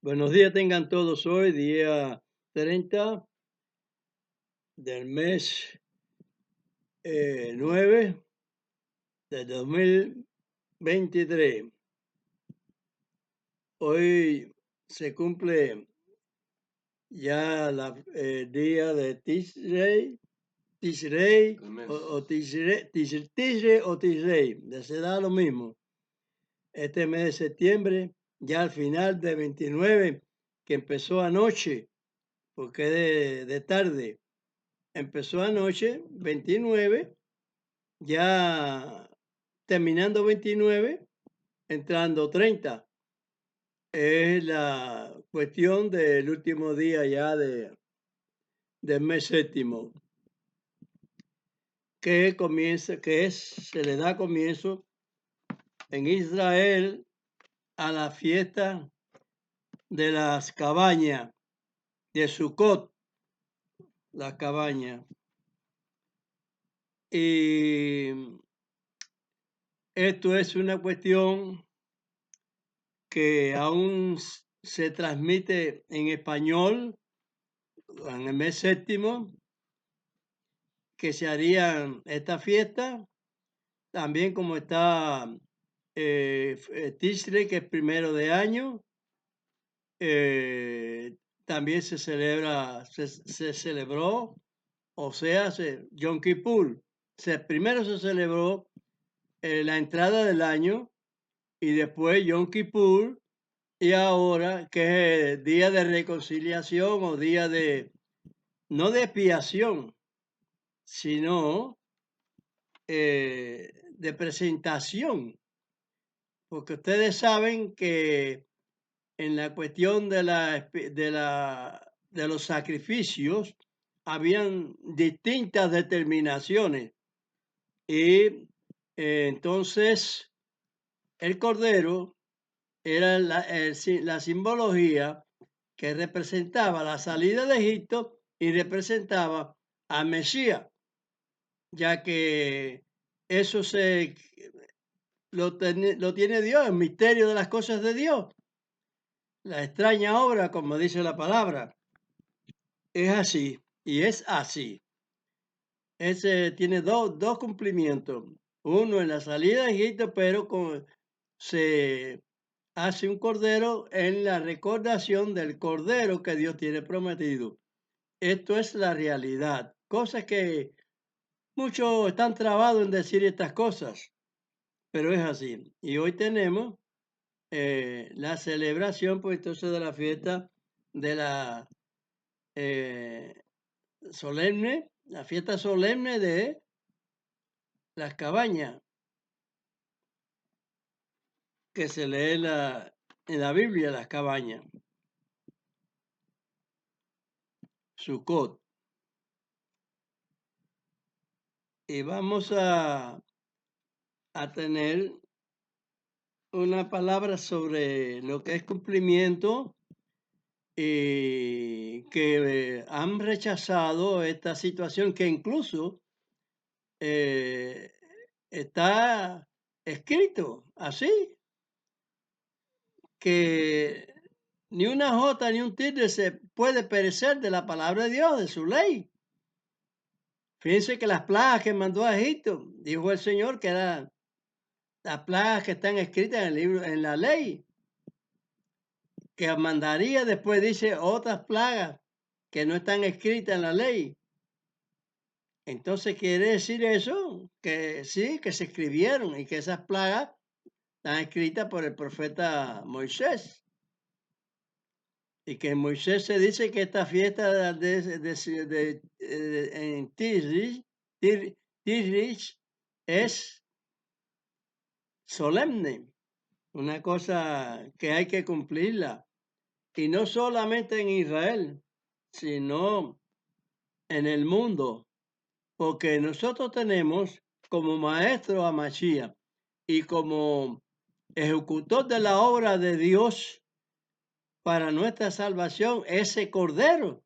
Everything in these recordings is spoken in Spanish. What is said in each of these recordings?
Buenos días tengan todos hoy, día 30 del mes 9 del 2023. Hoy se cumple ya el día de Tishrei, Tishrei, se da lo mismo. Este mes de septiembre, ya al final de 29, que empezó anoche, porque de tarde. Empezó anoche, 29, ya terminando 29, entrando 30. Es la cuestión del último día ya del mes séptimo, se le da comienzo en Israel a la fiesta de las cabañas, de Sukkot, las cabañas. Y esto es una cuestión que aún se transmite en español en el mes séptimo, que se haría esta fiesta, también como está Tishrei, que es primero de año, también se celebró, o sea, Yom Kippur. Primero se celebró la entrada del año y después Yom Kippur, y ahora que es el día de reconciliación o día no de expiación, sino de presentación, porque ustedes saben que en la cuestión de los sacrificios habían distintas determinaciones y entonces el cordero era la simbología que representaba la salida de Egipto y representaba a Mesías, ya que eso lo tiene Dios, el misterio de las cosas de Dios, la extraña obra, como dice la palabra. Es así, y es así. Tiene dos cumplimientos. Uno en la salida de Egipto, pero se hace un cordero en la recordación del cordero que Dios tiene prometido. Esto es la realidad. Cosas que muchos están trabados en decir estas cosas, pero es así. Y hoy tenemos la celebración, pues entonces, de la fiesta de la solemne, la fiesta solemne de las cabañas, que se lee en la Biblia, las cabañas, Sukkot. Y vamos a tener una palabra sobre lo que es cumplimiento y que han rechazado esta situación, que incluso está escrito así, que ni una jota ni un tilde se puede perecer de la palabra de Dios, de su ley. Fíjense que las plagas que mandó a Egipto, dijo el Señor que eran las plagas que están escritas en el libro, en la ley, que mandaría después, dice, otras plagas que no están escritas en la ley. Entonces quiere decir eso, que sí, que se escribieron y que esas plagas están escritas por el profeta Moisés. Y que en Moisés se dice que esta fiesta en Tishrei es solemne, una cosa que hay que cumplirla. Y no solamente en Israel, sino en el mundo, porque nosotros tenemos como maestro a Mashiach y como ejecutor de la obra de Dios para nuestra salvación ese Cordero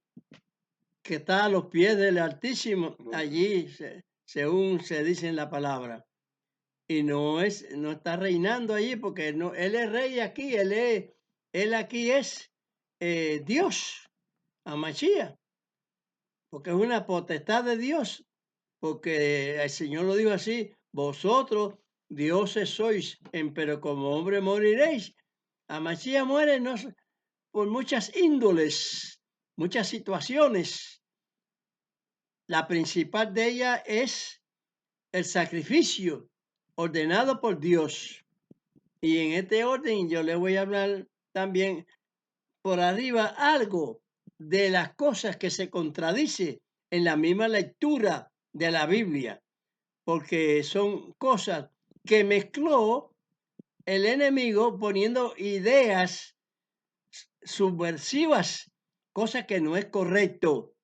que está a los pies del Altísimo, allí según se dice en la palabra. Y no está reinando allí porque no, él es rey aquí, él aquí es Dios, a Mashiach, porque es una potestad de Dios, porque el Señor lo dijo así, vosotros dioses sois, pero como hombre moriréis. A Mashiach muere no, por muchas índoles, muchas situaciones. La principal de ellas es el sacrificio ordenado por Dios. Y en este orden yo le voy a hablar también por arriba algo de las cosas que se contradice en la misma lectura de la Biblia, porque son cosas que mezcló el enemigo poniendo ideas subversivas, cosas que no es correcto,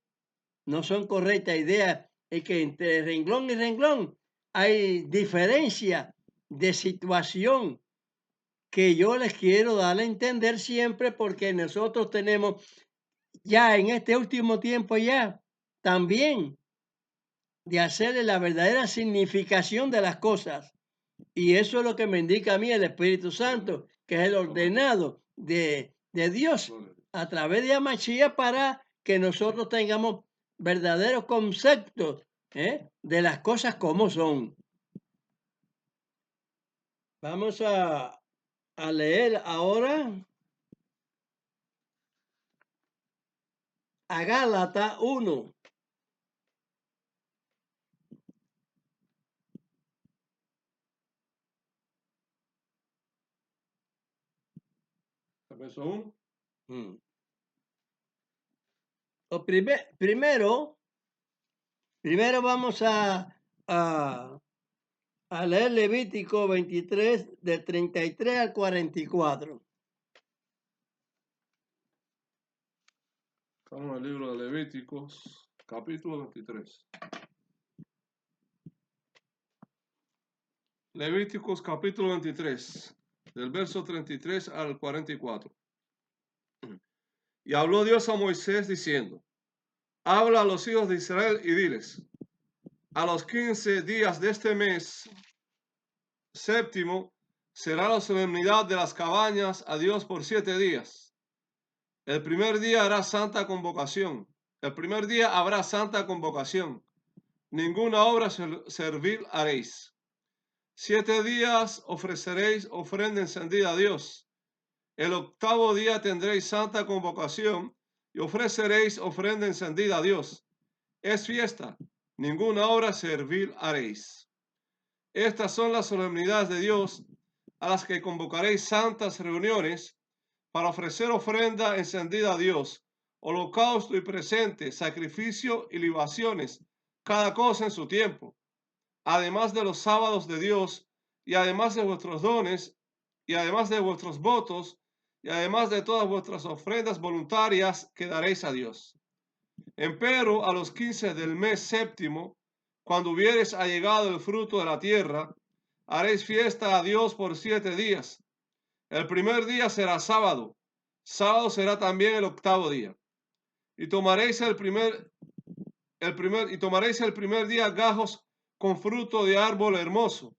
no son correctas ideas, es que entre renglón y renglón hay diferencia de situación que yo les quiero dar a entender siempre porque nosotros tenemos ya en este último tiempo ya también de hacerle la verdadera significación de las cosas. Y eso es lo que me indica a mí el Espíritu Santo, que es el ordenado de Dios a través de Amachía para que nosotros tengamos verdaderos conceptos de las cosas como son. Vamos a leer ahora a Gálatas 1. Verso 1. Primero vamos a leer Levítico 23, del 33 al 44. Estamos en el libro de Levíticos, capítulo 23. Levíticos, capítulo 23, del verso 33 al 44. Y habló Dios a Moisés diciendo: habla a los hijos de Israel y diles: a los 15 días de este mes séptimo será la solemnidad de las cabañas a Dios por 7 días. El primer día hará santa convocación. El primer día habrá santa convocación. Ninguna obra servil haréis. 7 días ofreceréis ofrenda encendida a Dios. El octavo día tendréis santa convocación y ofreceréis ofrenda encendida a Dios. Es fiesta. Ninguna obra servil haréis. Estas son las solemnidades de Dios a las que convocaréis santas reuniones para ofrecer ofrenda encendida a Dios, holocausto y presente, sacrificio y libaciones, cada cosa en su tiempo, además de los sábados de Dios, y además de vuestros dones, y además de vuestros votos, y además de todas vuestras ofrendas voluntarias que daréis a Dios. Empero a los 15 del mes séptimo, cuando hubiereis allegado el fruto de la tierra, haréis fiesta a Dios por 7 días. El primer día será sábado. Sábado será también el octavo día. Y tomaréis el primer día gajos con fruto de árbol hermoso,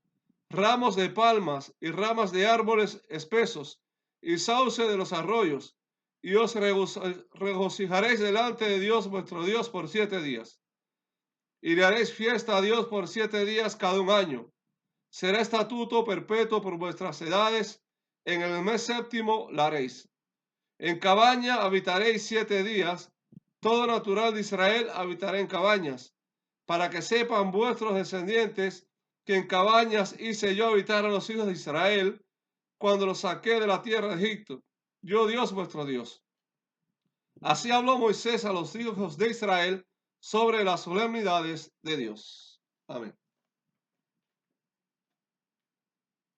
ramos de palmas y ramas de árboles espesos, y sauce de los arroyos, y os regocijaréis delante de Dios vuestro Dios por 7 días. Y le haréis fiesta a Dios por 7 días cada un año. Será estatuto perpetuo por vuestras edades. En el mes séptimo la haréis. En cabaña habitaréis 7 días. Todo natural de Israel habitará en cabañas, para que sepan vuestros descendientes que en cabañas hice yo habitar a los hijos de Israel cuando los saqué de la tierra de Egipto. Yo Dios vuestro Dios. Así habló Moisés a los hijos de Israel sobre las solemnidades de Dios. Amén.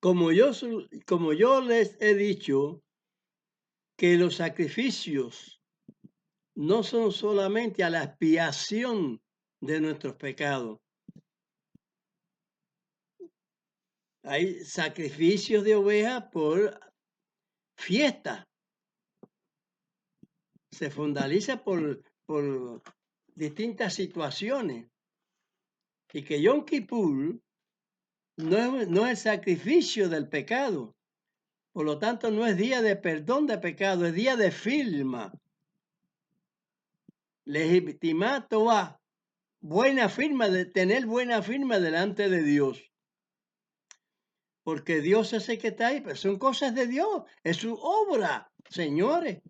Como yo les he dicho que los sacrificios no son solamente a la expiación de nuestros pecados. Hay sacrificios de ovejas por fiesta. Se fundaliza por distintas situaciones. Y que Yom Kippur no es el sacrificio del pecado, Por lo tanto, no es día de perdón de pecado, es día de firma. Legitimar Tová, buena firma, de tener buena firma delante de Dios. Porque Dios es el que está ahí, pero son cosas de Dios, es su obra, señores.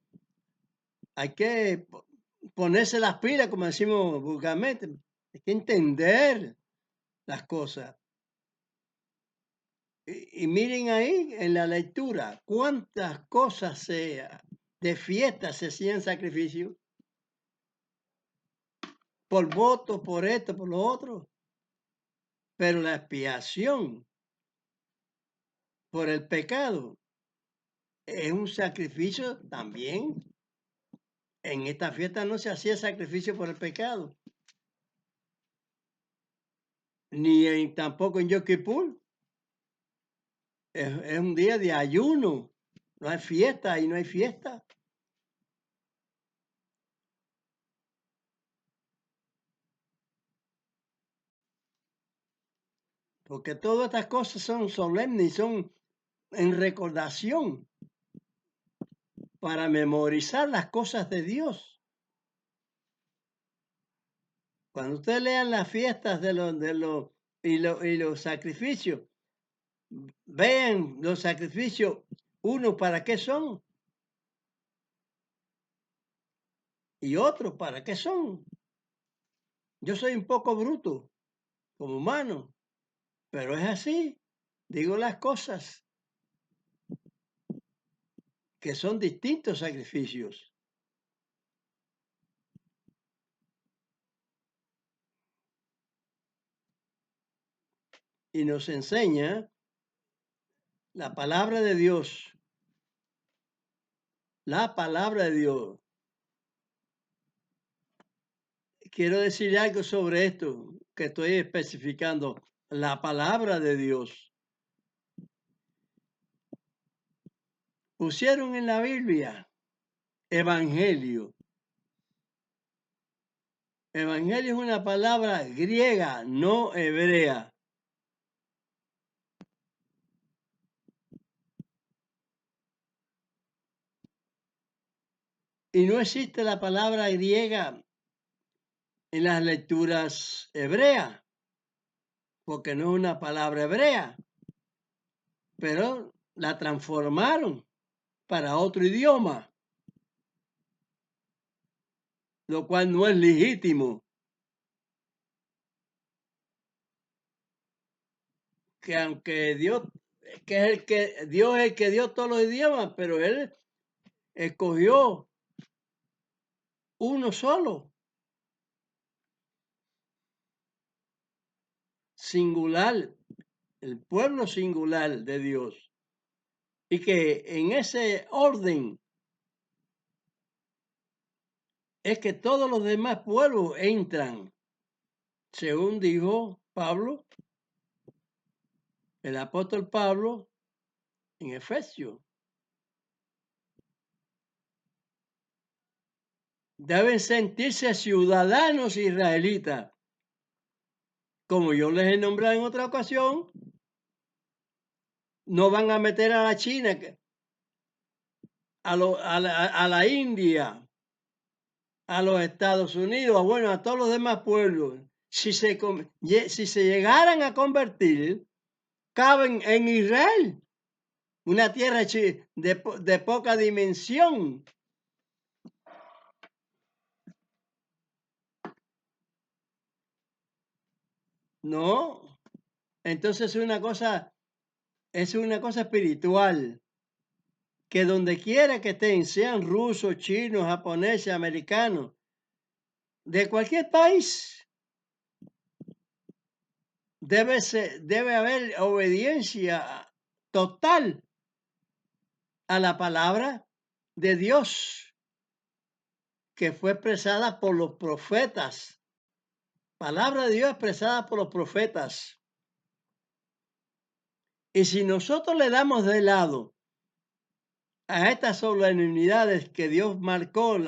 Hay que ponerse las pilas, como decimos vulgarmente. Hay que entender las cosas. Y miren ahí en la lectura, cuántas cosas de fiesta se hacían sacrificio. Por voto, por esto, por lo otro. Pero la expiación por el pecado es un sacrificio también. En esta fiesta no se hacía sacrificio por el pecado. Ni tampoco en Yom Kippur. Es un día de ayuno. No hay fiesta y no hay fiesta. Porque todas estas cosas son solemnes y son en recordación para memorizar las cosas de Dios. Cuando ustedes lean las fiestas y los sacrificios, vean los sacrificios, uno para qué son y otros para qué son. Yo soy un poco bruto como humano, pero es así. Digo las cosas que son distintos sacrificios. Y nos enseña la palabra de Dios. La palabra de Dios. Quiero decir algo sobre esto que estoy especificando. La palabra de Dios. Pusieron en la Biblia evangelio. Evangelio es una palabra griega, no hebrea. Y no existe la palabra griega en las lecturas hebreas, porque no es una palabra hebrea, pero la transformaron para otro idioma, lo cual no es legítimo. Que aunque Dios, Dios es el que dio todos los idiomas, pero Él escogió uno solo, singular, el pueblo singular de Dios. Y que en ese orden es que todos los demás pueblos entran, según dijo Pablo, el apóstol Pablo, en Efesios. Deben sentirse ciudadanos israelitas, como yo les he nombrado en otra ocasión. No van a meter a la China, a la India, a los Estados Unidos, bueno, a todos los demás pueblos. Si se llegaran a convertir, caben en Israel, una tierra de poca dimensión. No, entonces es una cosa espiritual, que donde quiera que estén, sean rusos, chinos, japoneses, americanos, de cualquier país, debe haber obediencia total a la palabra de Dios que fue expresada por los profetas. Palabra de Dios expresada por los profetas. Y si nosotros le damos de lado a estas solemnidades que Dios marcó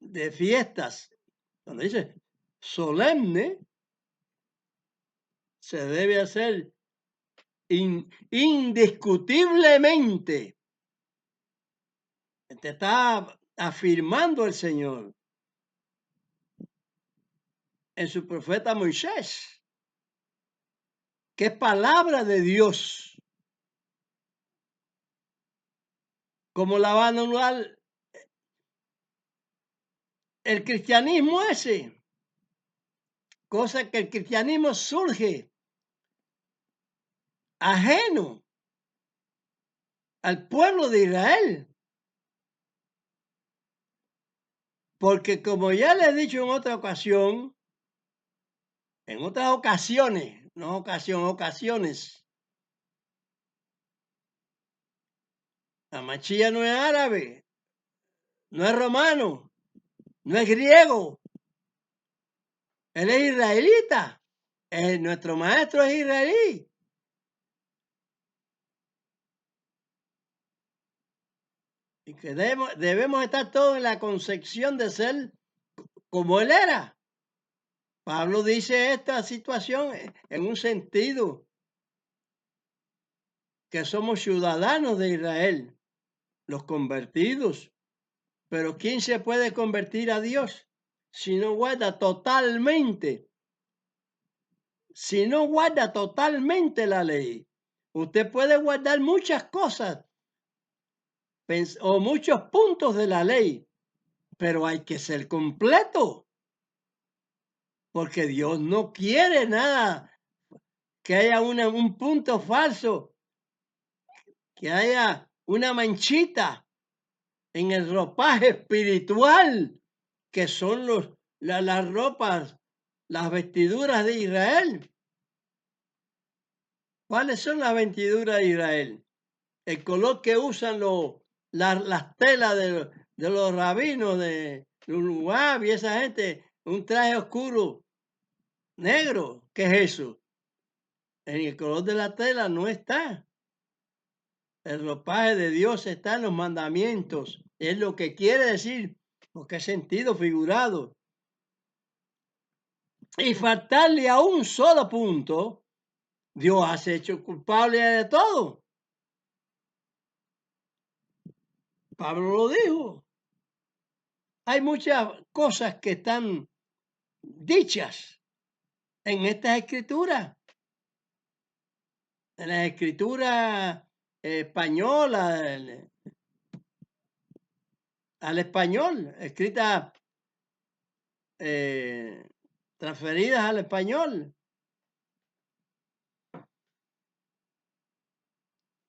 de fiestas, cuando dice solemne, se debe hacer indiscutiblemente. Te está afirmando el Señor en su profeta Moisés, que es palabra de Dios. ¿Cómo la va a anular el cristianismo ese? Cosa que el cristianismo surge ajeno al pueblo de Israel. Porque como ya le he dicho en otra ocasión, en otras ocasiones, no ocasión, ocasiones, la Machía no es árabe, no es romano, no es griego, él es israelita, nuestro maestro es israelí. Y que debemos estar todos en la concepción de ser como él era. Pablo dice esta situación en un sentido, que somos ciudadanos de Israel, los convertidos. Pero ¿quién se puede convertir a Dios si no guarda totalmente? Si no guarda totalmente la ley. Usted puede guardar muchas cosas o muchos puntos de la ley, pero hay que ser completo. Porque Dios no quiere nada que haya un punto falso, que haya una manchita en el ropaje espiritual, que son las ropas, las vestiduras de Israel. ¿Cuáles son las vestiduras de Israel? El color que usan las telas de los rabinos de Uruguay y esa gente, un traje oscuro, negro. ¿Qué es eso? En el color de la tela no está. El ropaje de Dios está en los mandamientos. Es lo que quiere decir, porque es sentido figurado. Y faltarle a un solo punto, Dios ha hecho culpable de todo. Pablo lo dijo. Hay muchas cosas que están dichas en estas escrituras. En las escrituras españolas, al español, escritas, transferidas al español,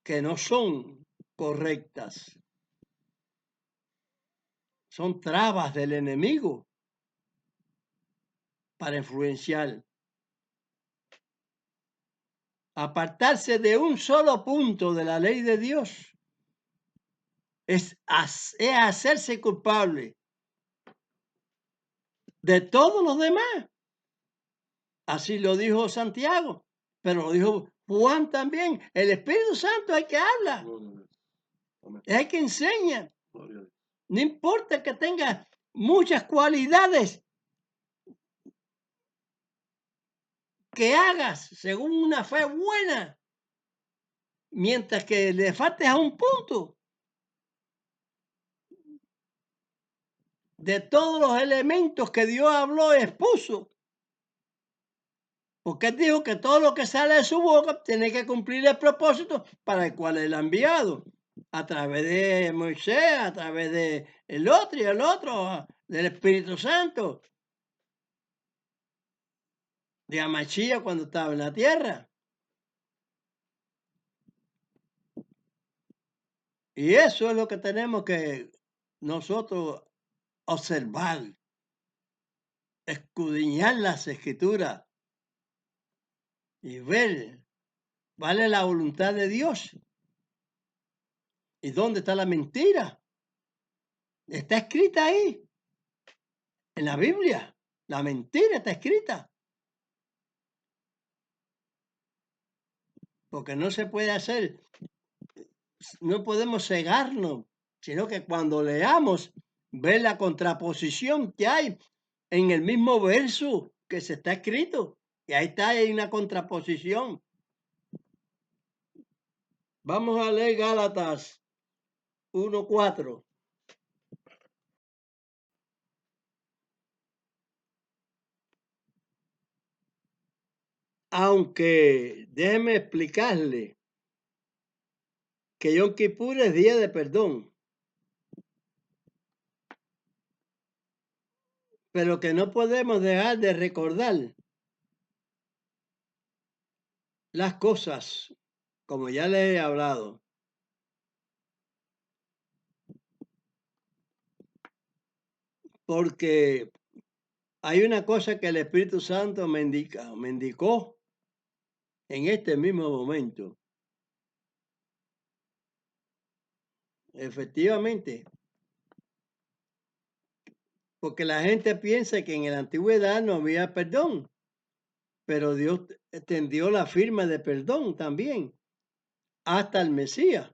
que no son correctas. Son trabas del enemigo para influenciar. Apartarse de un solo punto de la ley de Dios es hacerse culpable de todos los demás. Así lo dijo Santiago, pero lo dijo Juan también. El Espíritu Santo es el que habla, es el que enseña. No importa que tenga muchas cualidades que hagas según una fe buena, mientras que le faltes a un punto de todos los elementos que Dios habló y expuso. Porque él dijo que todo lo que sale de su boca tiene que cumplir el propósito para el cual él ha enviado. A través de Moisés, a través de el otro y el otro, del Espíritu Santo. De Amachía cuando estaba en la tierra. Y eso es lo que tenemos que nosotros observar, escudriñar las escrituras y ver cuál es la voluntad de Dios. ¿Y dónde está la mentira? Está escrita ahí, en la Biblia. La mentira está escrita. Porque no se puede hacer, no podemos cegarnos, sino que cuando leamos, ver la contraposición que hay en el mismo verso que se está escrito. Y ahí está, hay una contraposición. Vamos a leer Gálatas 1:4. Aunque déjeme explicarle que Yom Kippur es día de perdón, pero que no podemos dejar de recordar las cosas, como ya le he hablado. Porque hay una cosa que el Espíritu Santo me indicó en este mismo momento. Efectivamente, porque la gente piensa que en la antigüedad no había perdón, pero Dios tendió la firma de perdón también, hasta el Mesías,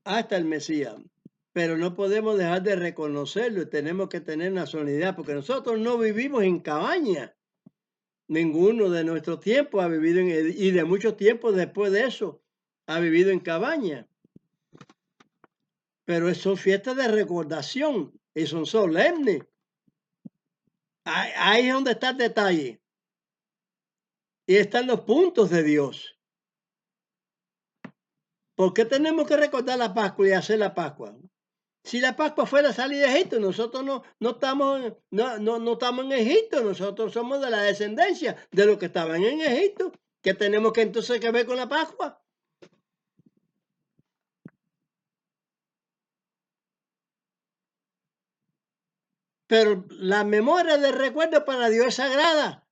hasta el Mesías. Pero no podemos dejar de reconocerlo y tenemos que tener una solemnidad, porque nosotros no vivimos en cabaña. Ninguno de nuestro tiempo ha vivido y de mucho tiempo después de eso ha vivido en cabaña. Pero son fiestas de recordación y son solemnes. Ahí es donde está el detalle. Y están los puntos de Dios. ¿Por qué tenemos que recordar la Pascua y hacer la Pascua? Si la Pascua fuera salir de Egipto, nosotros no estamos en Egipto, nosotros somos de la descendencia de los que estaban en Egipto. ¿Qué tenemos que entonces que ver con la Pascua? Pero la memoria del recuerdo para Dios es sagrada.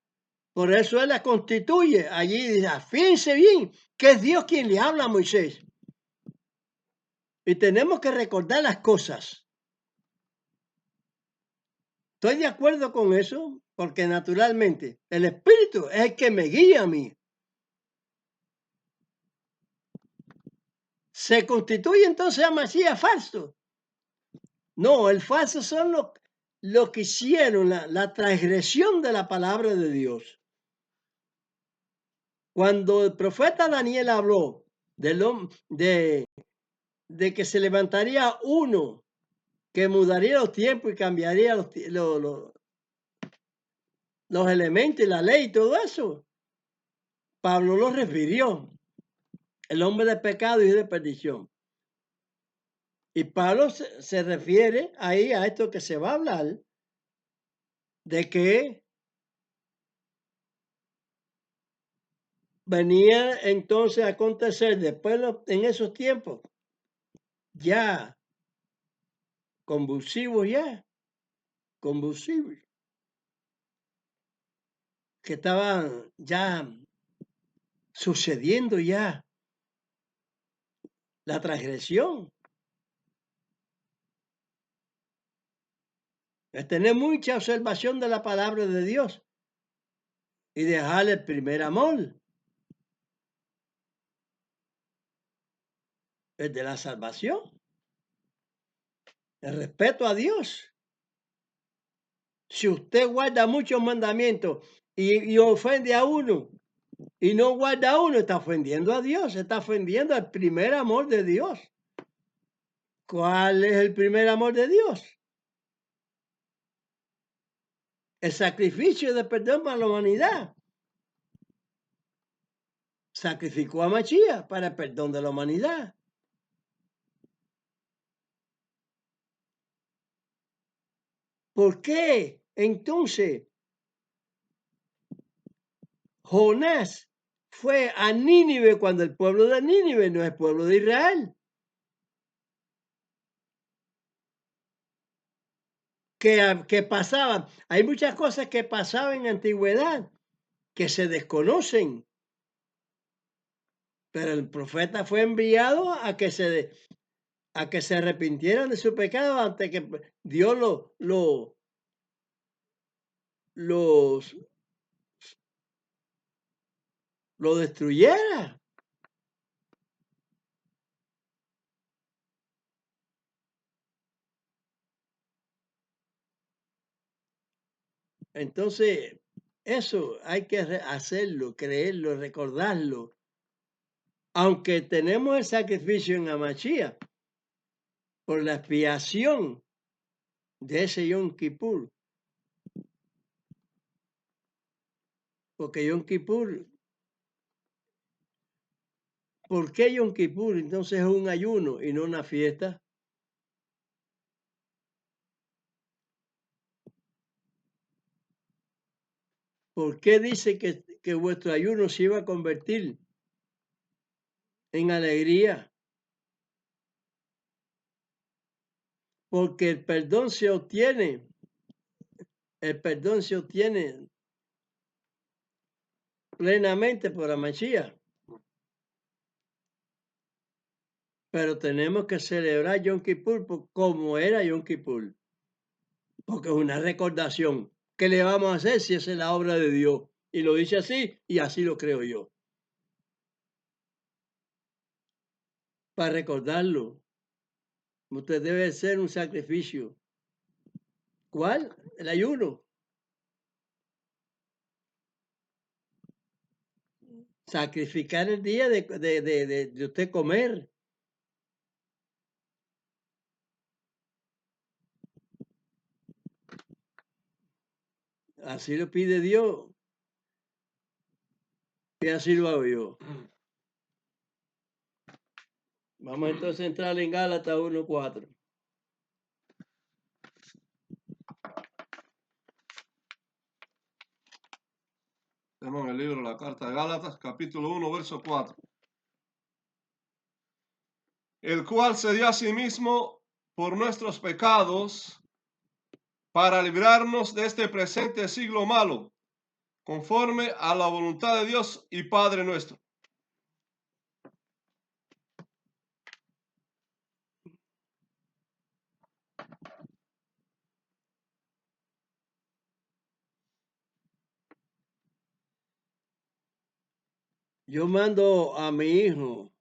Por eso Él la constituye. Allí dice, fíjense bien, que es Dios quien le habla a Moisés. Y tenemos que recordar las cosas. Estoy de acuerdo con eso, porque naturalmente el Espíritu es el que me guía a mí. ¿Se constituye entonces a Mesías falso? No, el falso son los que hicieron la transgresión de la palabra de Dios. Cuando el profeta Daniel habló de que se levantaría uno que mudaría los tiempos y cambiaría los elementos y la ley y todo eso, Pablo lo refirió, el hombre de pecado y de perdición. Y Pablo se refiere ahí a esto que se va a hablar, de que venía entonces a acontecer después en esos tiempos, ya convulsivos, convulsivos, que estaban ya sucediendo ya la transgresión. Es tener mucha observación de la palabra de Dios y dejar el primer amor, el de la salvación, el respeto a Dios. Si usted guarda muchos mandamientos y ofende a uno y no guarda a uno, está ofendiendo a Dios, está ofendiendo al primer amor de Dios. ¿Cuál es el primer amor de Dios? El sacrificio de perdón para la humanidad. Sacrificó a Mashiach para el perdón de la humanidad. ¿Por qué entonces Jonás fue a Nínive cuando el pueblo de Nínive no es pueblo de Israel? Que pasaban, hay muchas cosas que pasaban en la antigüedad que se desconocen, pero el profeta fue enviado a que se arrepintieran de su pecado antes que Dios los lo destruyera. Entonces, eso hay que hacerlo, creerlo, recordarlo. aunque tenemos el sacrificio en Hamashíach por la expiación de ese Yom Kippur, porque Yom Kippur, ¿por qué Yom Kippur entonces es un ayuno y no una fiesta? ¿Por qué dice que vuestro ayuno se iba a convertir en alegría? Porque el perdón se obtiene plenamente por la Mashiach. Pero tenemos que celebrar Yom Kippur como era Yom Kippur. Porque es una recordación. ¿Qué le vamos a hacer si esa es la obra de Dios? Y lo dice así, y así lo creo yo. Para recordarlo, usted debe ser un sacrificio. ¿Cuál? El ayuno. Sacrificar el día de usted comer. Así lo pide Dios. Y así lo hago yo. Vamos entonces a entrar en Gálatas 1:4. Tenemos en el libro la carta de Gálatas, capítulo 1, verso 4. El cual se dio a sí mismo por nuestros pecados para librarnos de este presente siglo malo, conforme a la voluntad de Dios y Padre nuestro. Yo mando a mi hijo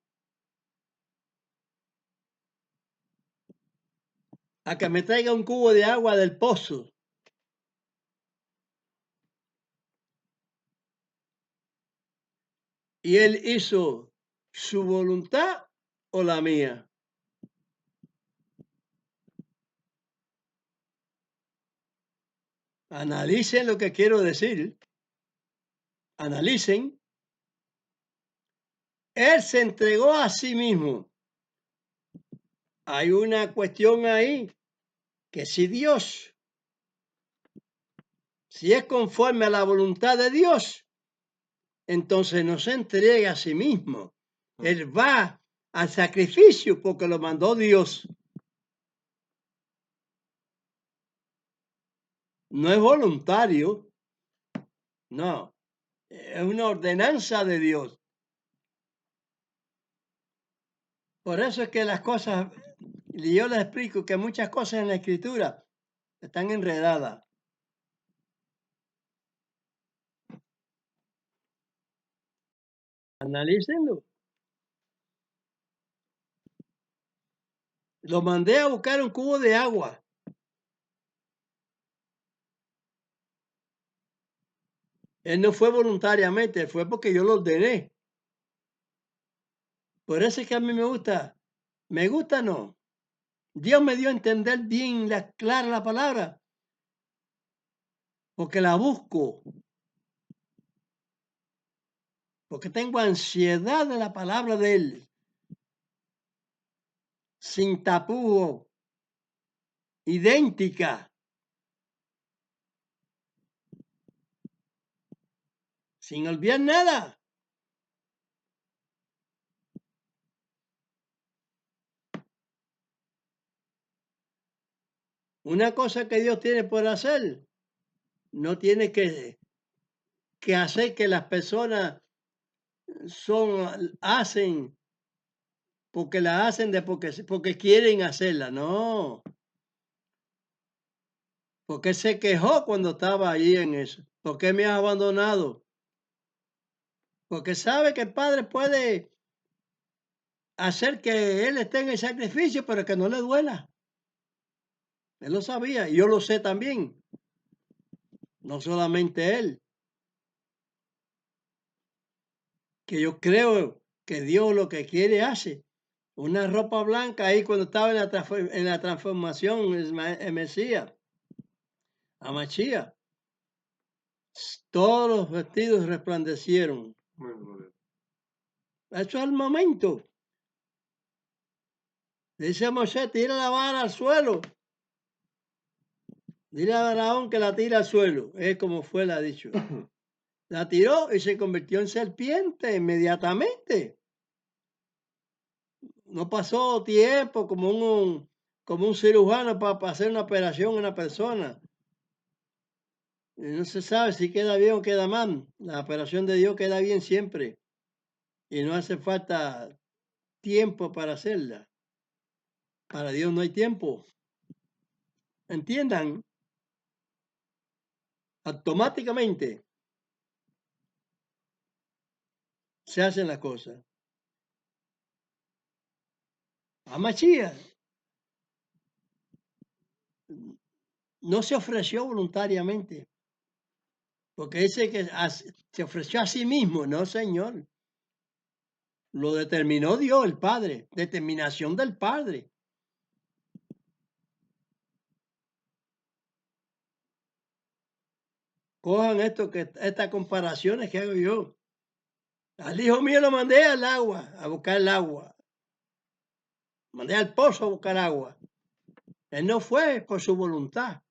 a que me traiga un cubo de agua del pozo. Y él hizo su voluntad o la mía. Analicen lo que quiero decir. Analicen. Él se entregó a sí mismo. Hay una cuestión ahí, que si Dios, si es conforme a la voluntad de Dios, entonces no se entrega a sí mismo. Él va al sacrificio porque lo mandó Dios. No es voluntario, no, es una ordenanza de Dios. Por eso es que las cosas, y yo les explico que muchas cosas en la escritura están enredadas. Analícenlo. Lo mandé a buscar un cubo de agua. Él no fue voluntariamente, fue porque yo lo ordené. Por eso es que a mí me gusta no. Dios me dio a entender bien clara la palabra, porque la busco, porque tengo ansiedad de la palabra de Él, sin tapujos, idéntica, sin olvidar nada. Una cosa que Dios tiene por hacer, no tiene que hacer que las personas hacen porque la hacen porque quieren hacerla, no. Porque se quejó cuando estaba allí en eso. ¿Por qué me has abandonado? Porque sabe que el Padre puede hacer que Él esté en el sacrificio, pero que no le duela. Él lo sabía y yo lo sé también. No solamente Él. Que yo creo que Dios lo que quiere hace. Una ropa blanca ahí cuando estaba en la transformación, el Mesías, a Mashiach. Todos los vestidos resplandecieron. Eso es el momento. Dice Moisés, tira la vara al suelo. Dile a Faraón que la tira al suelo. Es como fue, la ha dicho. La tiró y se convirtió en serpiente inmediatamente. No pasó tiempo como un cirujano para hacer una operación a una persona. Y no se sabe si queda bien o queda mal. La operación de Dios queda bien siempre. Y no hace falta tiempo para hacerla. Para Dios no hay tiempo. ¿Entiendan? Automáticamente se hacen las cosas. A Mashiach no se ofreció voluntariamente, porque ese que se ofreció a sí mismo, no, Señor. Lo determinó Dios, el Padre, determinación del Padre. Cojan estas comparaciones que hago yo. Al hijo mío lo mandé al agua, a buscar el agua. Mandé al pozo a buscar agua. Él no fue por su voluntad.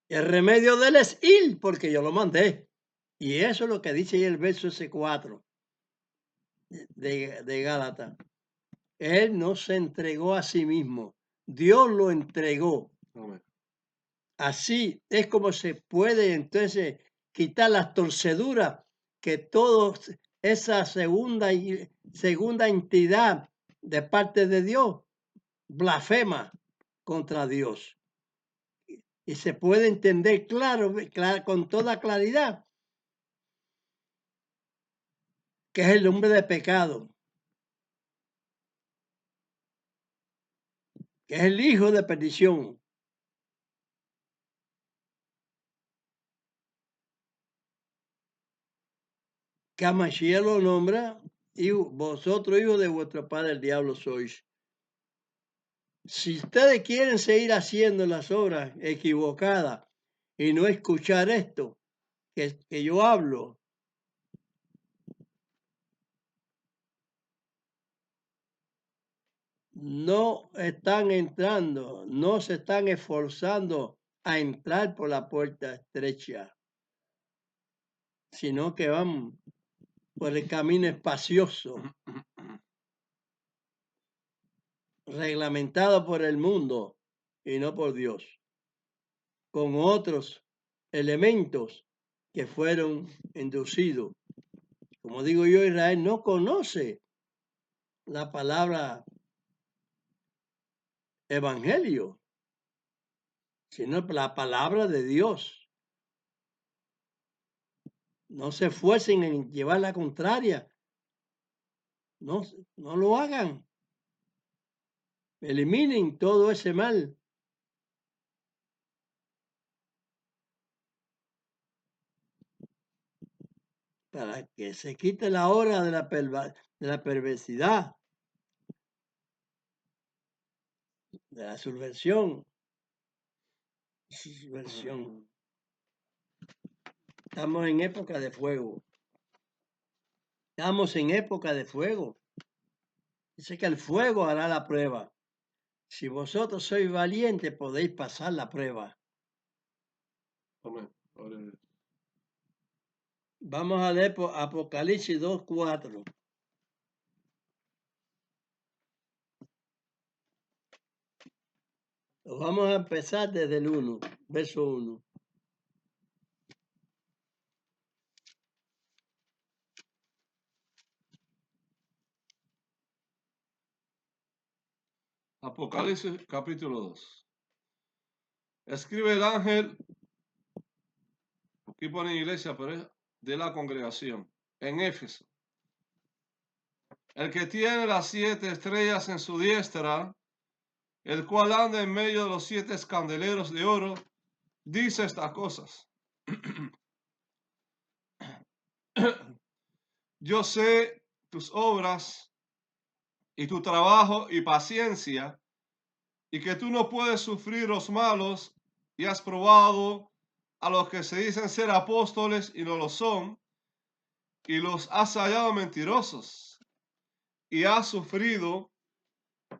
El remedio de él es ir, porque yo lo mandé. Y eso es lo que dice ahí el verso ese 4 de Gálatas. Él no se entregó a sí mismo. Dios lo entregó. Amén. Así es como se puede entonces quitar las torceduras que toda esa segunda entidad de parte de Dios blasfema contra Dios. Y se puede entender con toda claridad que es el hombre de pecado, que es el hijo de perdición. Que a Mashiach lo nombra, y vosotros, hijos de vuestro padre, el diablo sois. Si ustedes quieren seguir haciendo las obras equivocadas y no escuchar esto que yo hablo, no están entrando, no se están esforzando a entrar por la puerta estrecha, sino que van por el camino espacioso, reglamentado por el mundo y no por Dios, con otros elementos que fueron inducidos. Como digo yo, Israel no conoce la palabra evangelio, sino la palabra de Dios. No se esfuercen en llevar la contraria. No lo hagan. Eliminen todo ese mal. Para que se quite la hora de la perversidad, de la subversión. Estamos en época de fuego. Estamos en época de fuego. Dice que el fuego hará la prueba. Si vosotros sois valientes, podéis pasar la prueba. Amén. Vamos a leer Apocalipsis 2:4. Vamos a empezar desde el 1, verso 1. Apocalipsis capítulo 2. Escribe el ángel, aquí pone iglesia, pero es de la congregación, en Éfeso. El que tiene las 7 estrellas en su diestra, el cual anda en medio de los 7 candeleros de oro, dice estas cosas. Yo sé tus obras y tu trabajo y paciencia, y que tú no puedes sufrir los malos, y has probado a los que se dicen ser apóstoles y no lo son, y los has hallado mentirosos, y has sufrido,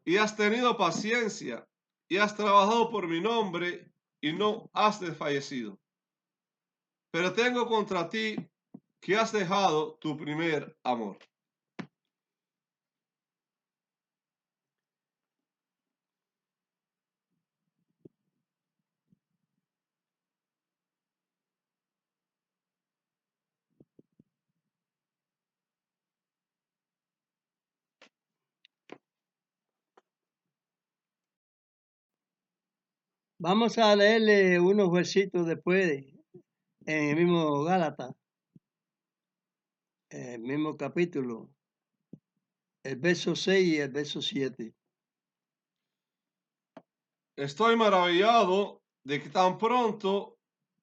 y has tenido paciencia, y has trabajado por mi nombre, y no has desfallecido. Pero tengo contra ti que has dejado tu primer amor. Vamos a leerle unos versitos después en el mismo Gálatas, el mismo capítulo, el verso 6 y el verso 7. Estoy maravillado de que tan pronto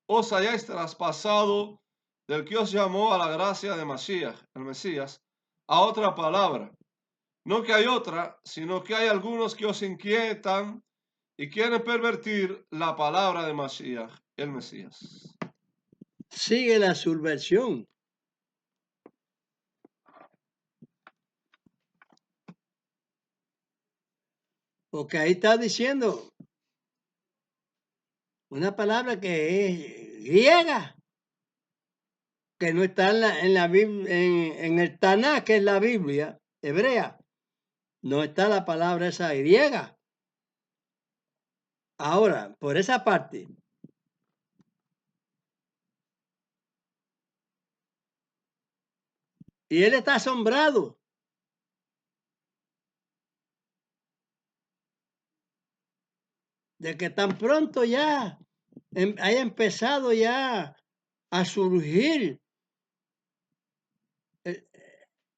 os hayáis traspasado del que os llamó a la gracia de Mashiach, el Mesías, a otra palabra. No que hay otra, sino que hay algunos que os inquietan y quieren pervertir la palabra de Mashiach, el Mesías. Sigue la subversión. Porque ahí está diciendo una palabra que es griega, que no está en el Taná, que es la Biblia hebrea. No está la palabra esa griega. Ahora, por esa parte, y él está asombrado de que tan pronto ya haya empezado ya a surgir el,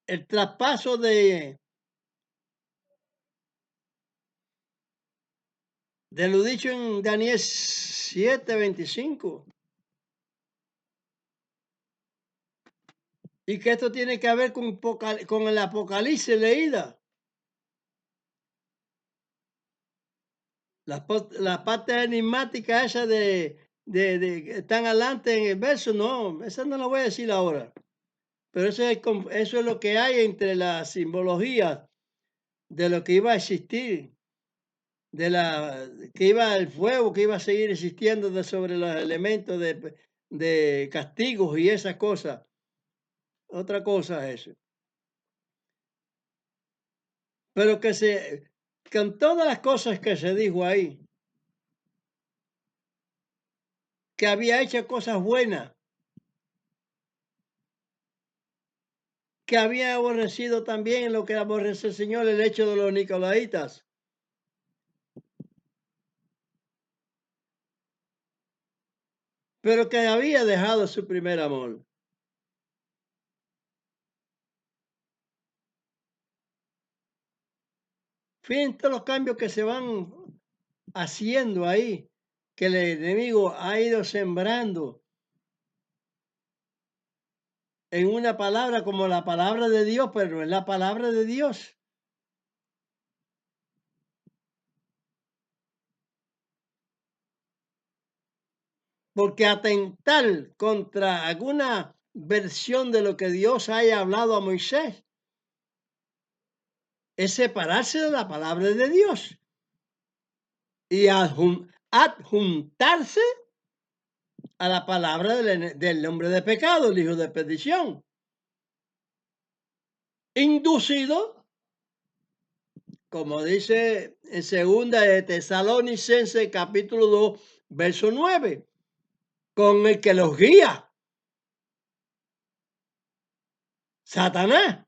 el traspaso de lo dicho en Daniel 7:25. Y que esto tiene que ver con el Apocalipsis leída. La parte enigmática esa de que están adelante en el verso, no, esa no la voy a decir ahora. Pero eso es lo que hay entre las simbologías de lo que iba a existir, que iba el fuego, que iba a seguir existiendo sobre los elementos de castigos y esas cosas. Otra cosa es eso. Pero con todas las cosas que se dijo ahí, que había hecho cosas buenas, que había aborrecido también lo que aborrece el Señor, el hecho de los nicolaitas. Pero que había dejado su primer amor. Fíjense los cambios que se van haciendo ahí, que el enemigo ha ido sembrando en una palabra como la palabra de Dios, pero no es la palabra de Dios. Porque atentar contra alguna versión de lo que Dios haya hablado a Moisés es separarse de la palabra de Dios y adjuntarse a la palabra del hombre de pecado, el hijo de perdición. Inducido, como dice en segunda de Tesalonicenses capítulo 2, verso 9, con el que los guía, Satanás,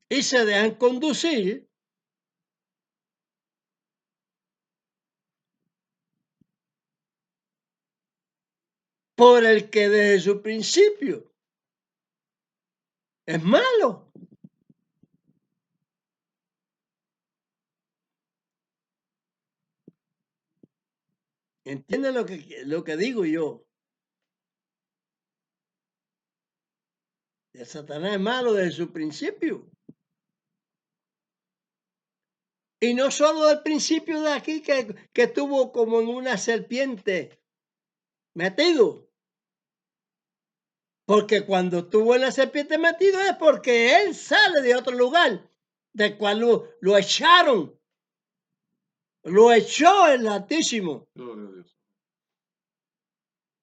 y se dejan conducir por el que desde su principio es malo. ¿Entienden lo que digo yo? El Satanás es malo desde su principio. Y no solo del principio de aquí que estuvo como en una serpiente metido. Porque cuando estuvo en la serpiente metido es porque él sale de otro lugar, del cual lo echaron. Lo echó el Altísimo. Gloria a Dios.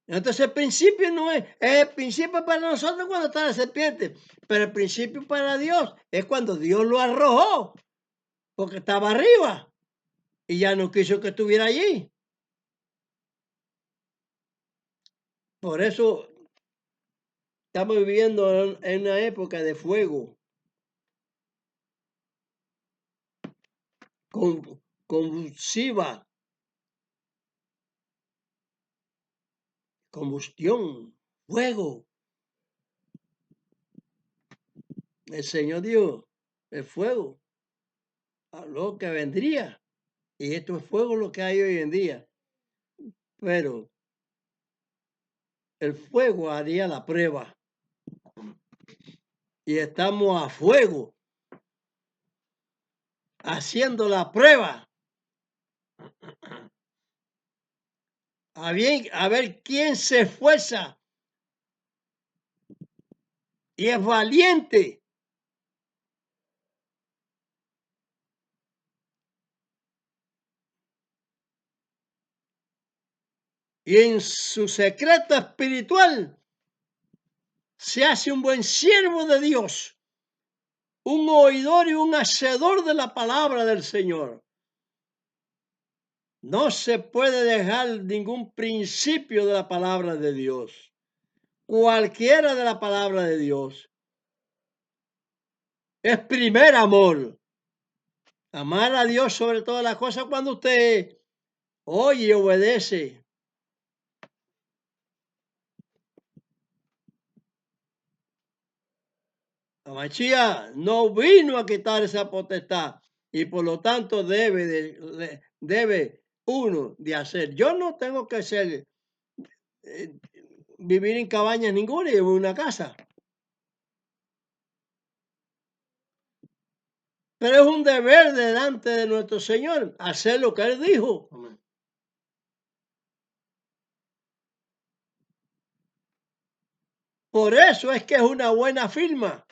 Entonces el principio no es el principio para nosotros cuando está la serpiente, pero el principio para Dios es cuando Dios lo arrojó, porque estaba arriba y ya no quiso que estuviera allí. Por eso estamos viviendo en una época de fuego, convulsiva, combustión, fuego. El Señor dijo, el fuego, habló que vendría. Y esto es fuego lo que hay hoy en día. Pero el fuego haría la prueba. Y estamos a fuego, haciendo la prueba. A ver quién se esfuerza y es valiente. Y en su secreto espiritual se hace un buen siervo de Dios, un oidor y un hacedor de la palabra del Señor. No se puede dejar ningún principio de la palabra de Dios, cualquiera de la palabra de Dios. Es primer amor. Amar a Dios sobre todas las cosas cuando usted oye y obedece. La Mashiach no vino a quitar esa potestad y por lo tanto debe uno de hacer. Yo no tengo que ser, vivir en cabañas ninguna y en una casa. Pero es un deber delante de nuestro Señor hacer lo que Él dijo. Amén. Por eso es que es una buena firma.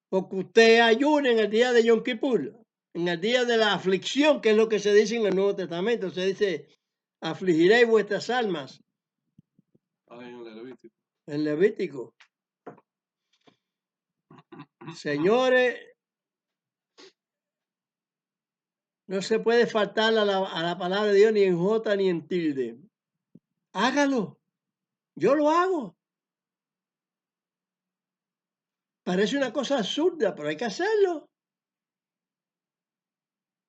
Porque usted ayuna en el día de Yom Kippur, en el día de la aflicción, que es lo que se dice en el Nuevo Testamento. Se dice, afligiréis vuestras almas. Ahí en el Levítico. En Levítico. Señores, no se puede faltar a la palabra de Dios ni en jota ni en tilde. Hágalo. Yo lo hago. Parece una cosa absurda, pero hay que hacerlo.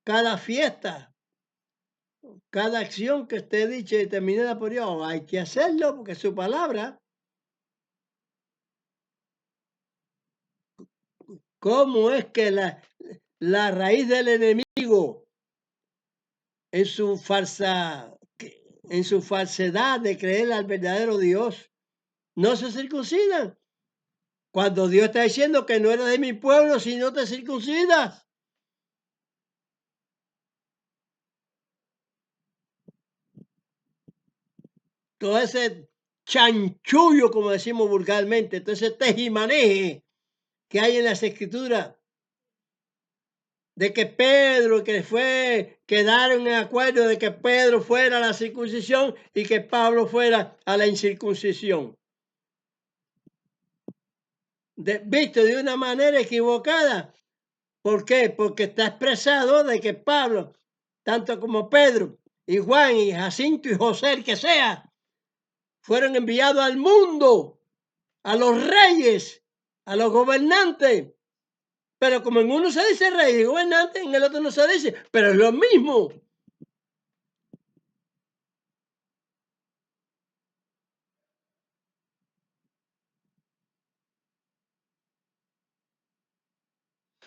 Cada fiesta, cada acción que esté dicha y determinada por Dios, hay que hacerlo porque es su palabra. ¿Cómo es que la raíz del enemigo en su falsedad de creer al verdadero Dios no se circuncidan? Cuando Dios está diciendo que no eres de mi pueblo si no te circuncidas. Todo ese chanchullo, como decimos vulgarmente, todo ese tejimaneje que hay en las escrituras, de que Pedro, quedaron en acuerdo de que Pedro fuera a la circuncisión y que Pablo fuera a la incircuncisión. Visto de una manera equivocada. ¿Por qué? Porque está expresado de que Pablo, tanto como Pedro y Juan y Jacinto y José, el que sea, fueron enviados al mundo, a los reyes, a los gobernantes. Pero como en uno se dice rey y gobernante, en el otro no se dice, pero es lo mismo.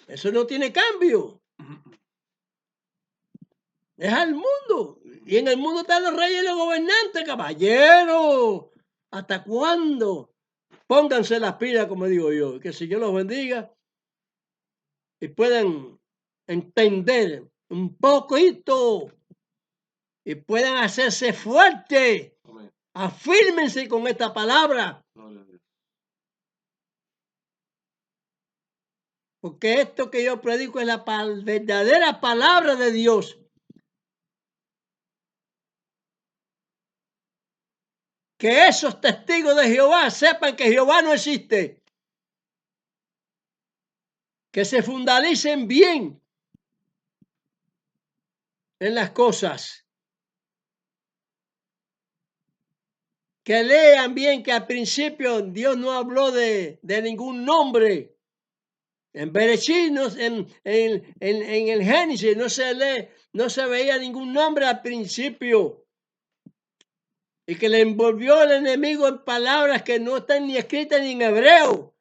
Eso no tiene cambio. Es al mundo. Y en el mundo están los reyes y los gobernantes, caballero. ¿Hasta cuándo? pónganse las pilas, como digo yo, que el Señor los bendiga y puedan entender un poquito y puedan hacerse fuertes. Amén. Afírmense con esta palabra, Gloria a Dios. porque esto que yo predico es la verdadera palabra de Dios. Que esos testigos de Jehová sepan que Jehová no existe. Que se fundalicen bien en las cosas. Que lean bien que al principio Dios no habló de ningún nombre. En Bereshit, en el Génesis no se veía ningún nombre al principio. Y que le envolvió el enemigo en palabras que no están ni escritas ni en hebreo.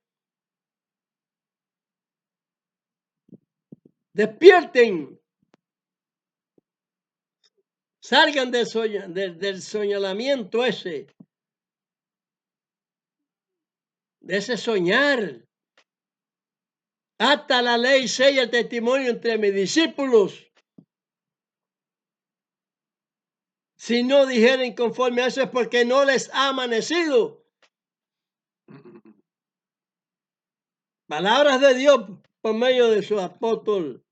Despierten. Salgan del soñamiento ese. De ese soñar. Hasta la ley sella el testimonio entre mis discípulos. Si no dijeren conforme a eso es porque no les ha amanecido. Palabras de Dios por medio de su apóstol,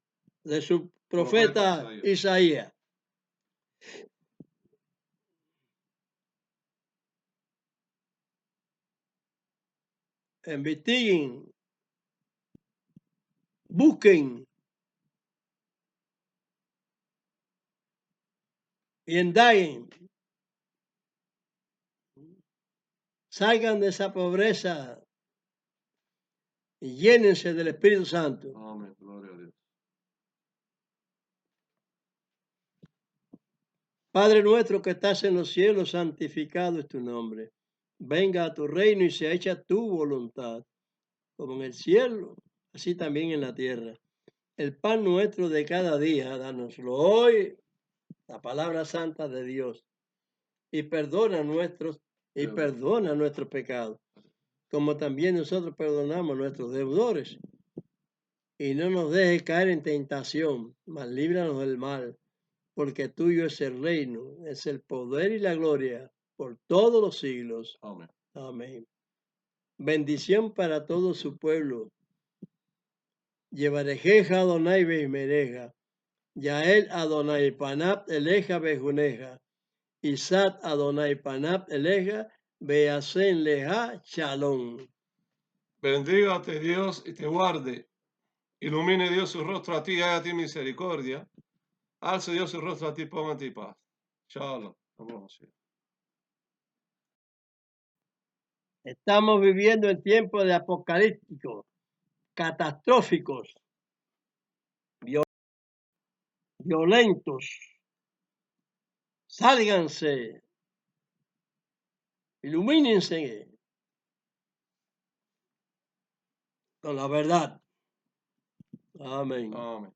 de su profeta Isaías. Investiguen, busquen y indaguen. Salgan de esa pobreza y llénense del Espíritu Santo. Amén. Gloria a Dios. Padre nuestro que estás en los cielos, santificado es tu nombre. Venga a tu reino y se hecha tu voluntad, como en el cielo, así también en la tierra. El pan nuestro de cada día, dánoslo hoy, la palabra santa de Dios, y perdona nuestros pecados, como también nosotros perdonamos a nuestros deudores. Y no nos dejes caer en tentación, mas líbranos del mal, porque tuyo es el reino, es el poder y la gloria por todos los siglos. Amén. Amén. Bendición para todo su pueblo. Yevarejeja Adonai Behmereja, Yael Adonai Panap Eleja Bejuneja, Isat Adonai Panap Eleja Beasen Leja Shalom. Bendígate Dios y te guarde. Ilumine Dios su rostro a ti y haga a ti misericordia. Alce Dios su rostro a ti, ponga en ti paz. Shalom. Estamos viviendo en tiempos de apocalípticos, catastróficos, violentos. Sálganse, ilumínense con la verdad. Amén. Amén.